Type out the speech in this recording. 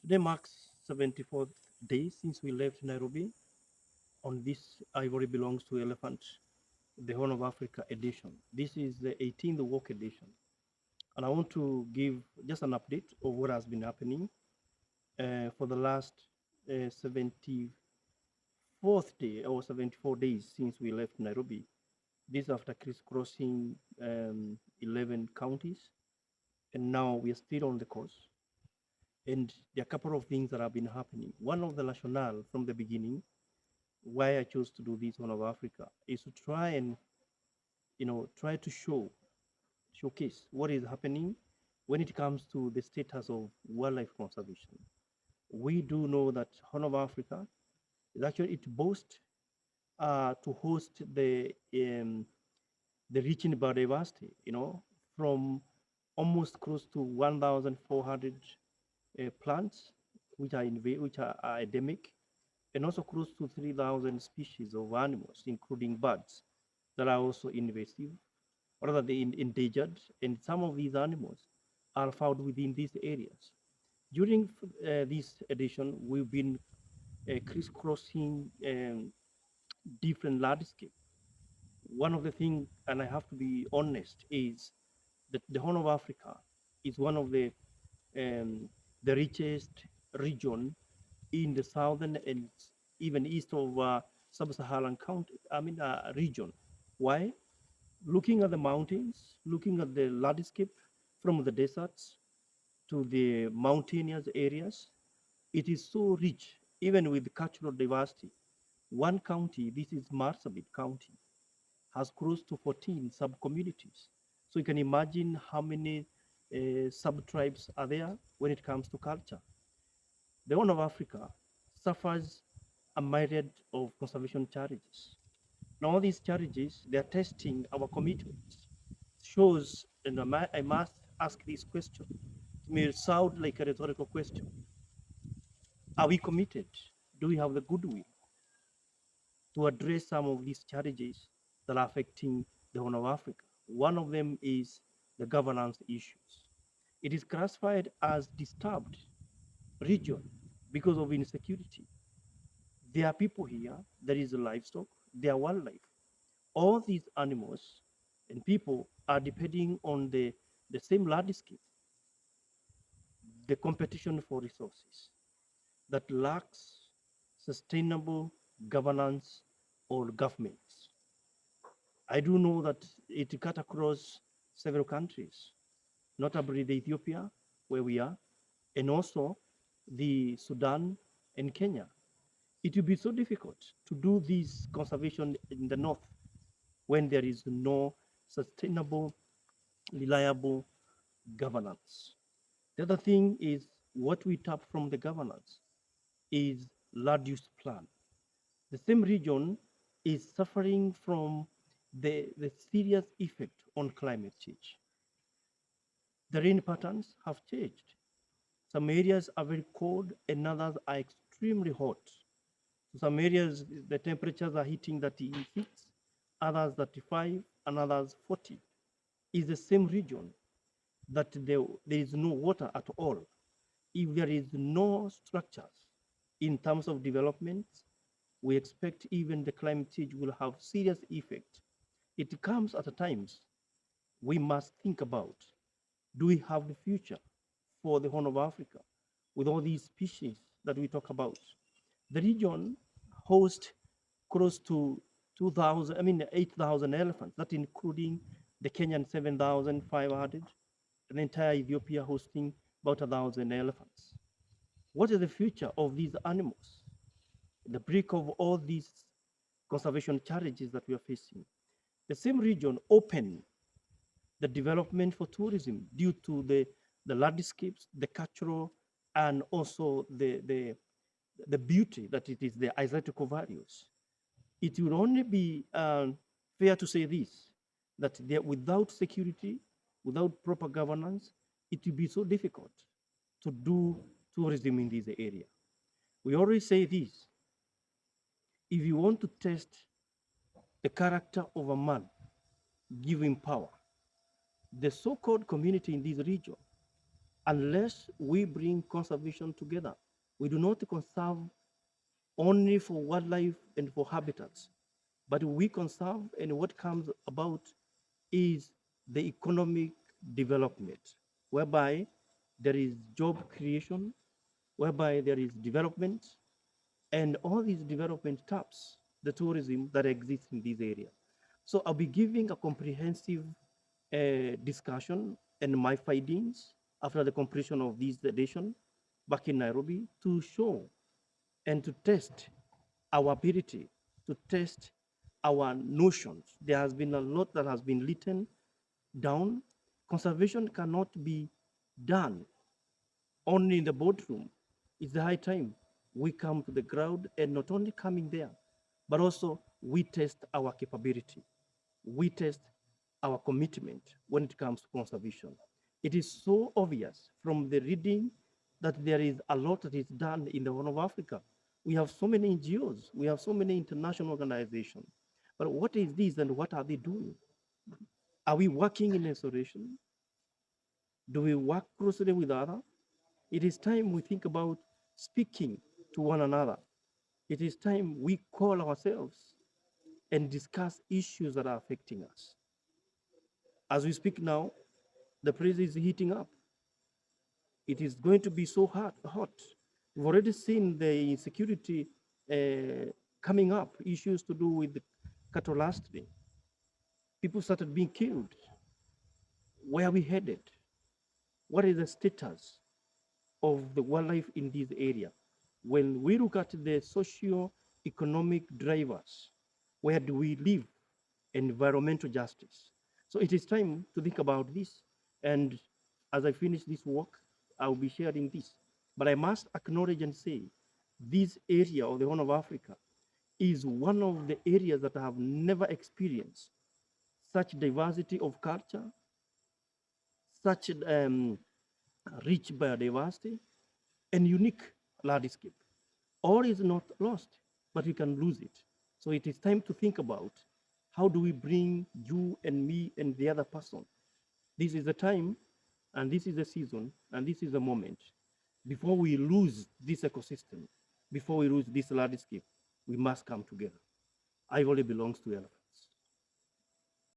Today marks 74th day since we left Nairobi on this Ivory belongs to elephant, the Horn of Africa edition. This is the 18th walk edition. And I want to give just an update of what has been happening for the last 74th day or 74 days since we left Nairobi. This after crisscrossing 11 counties. And now we are still on the course. And there are a couple of things that have been happening. One of the rationale from the beginning, why I chose to do this Horn of Africa, is to try and try to showcase what is happening when it comes to the status of wildlife conservation. We do know that Horn of Africa is actually it boasts to host the rich in biodiversity, from almost close to 1,400 plants which are endemic, and also close to 3,000 species of animals, including birds that are also invasive, or rather they endangered, and some of these animals are found within these areas. During this edition, we've been crisscrossing different landscape. One of the things, and I have to be honest, is that the Horn of Africa is one of um, the richest region in the southern and even east of sub-Saharan region. Why? Looking at the mountains, looking at the landscape from the deserts to the mountainous areas, it is so rich, even with cultural diversity. One county, this is Marsabit County, has close to 14 sub-communities. So you can imagine how many sub-tribes are there when it comes to culture. The Horn of Africa suffers a myriad of conservation challenges. Now, all these challenges, they are testing our commitments. Shows, and I must ask this question. It may sound like a rhetorical question. Are we committed? Do we have the goodwill to address some of these challenges that are affecting the Horn of Africa? One of them is the governance issues. It is classified as disturbed region because of insecurity. There are people here, there is livestock, there are wildlife. All these animals and people are depending on the same landscape, the competition for resources that lacks sustainable governance or governments. I do know that it cut across several countries, notably the Ethiopia, where we are, and also the Sudan and Kenya. It will be so difficult to do this conservation in the north when there is no sustainable, reliable governance. The other thing is what we tap from the governance is land use plan. The same region is suffering from the serious effect on climate change. The rain patterns have changed. Some areas are very cold and others are extremely hot. Some areas, the temperatures are hitting 36, others 35, and others 40. Is the same region that there is no water at all. If there is no structures in terms of development, we expect even the climate change will have serious effect. It comes at a times we must think about, do we have the future for the Horn of Africa with all these species that we talk about? The region hosts close to 8,000 elephants, that including the Kenyan 7,500, an entire Ethiopia hosting about 1,000 elephants. What is the future of these animals? The brink of all these conservation challenges that we are facing. The same region open the development for tourism due to the landscapes, the cultural, and also the beauty that it is, the aesthetical values. It will only be fair to say this, that without security, without proper governance, it will be so difficult to do tourism in this area. We always say this, if you want to test the character of a man, give him power. The so-called community in this region unless we bring conservation together. We do not conserve only for wildlife and for habitats, but we conserve, and what comes about is the economic development, whereby there is job creation, whereby there is development, and all these development taps the tourism that exists in this area. So I'll be giving a comprehensive discussion and my findings after the completion of this edition back in Nairobi to show and to test our ability, to test our notions. There has been a lot that has been written down. Conservation cannot be done only in the boardroom. It's the high time we come to the ground, and not only coming there, but also we test our capability. We test our commitment when it comes to conservation. It is so obvious from the reading that there is a lot that is done in the Horn of Africa. We have so many NGOs, we have so many international organizations. But what is this and what are they doing? Are we working in isolation? Do we work closely with others? It is time we think about speaking to one another. It is time we call ourselves and discuss issues that are affecting us. As we speak now, the place is heating up. It is going to be so hot. We've already seen the insecurity coming up, issues to do with the cattle lastly. People started being killed. Where are we headed? What is the status of the wildlife in this area? When we look at the socio-economic drivers, where do we live? Environmental justice. So it is time to think about this. And as I finish this work, I'll be sharing this. But I must acknowledge and say, this area of the Horn of Africa is one of the areas that I have never experienced such diversity of culture, such rich biodiversity, and unique landscape. All is not lost, but we can lose it. So it is time to think about how do we bring you and me and the other person. This is the time, and this is the season, and this is the moment. Before we lose this ecosystem, before we lose this landscape, we must come together. Ivory belongs to elephant.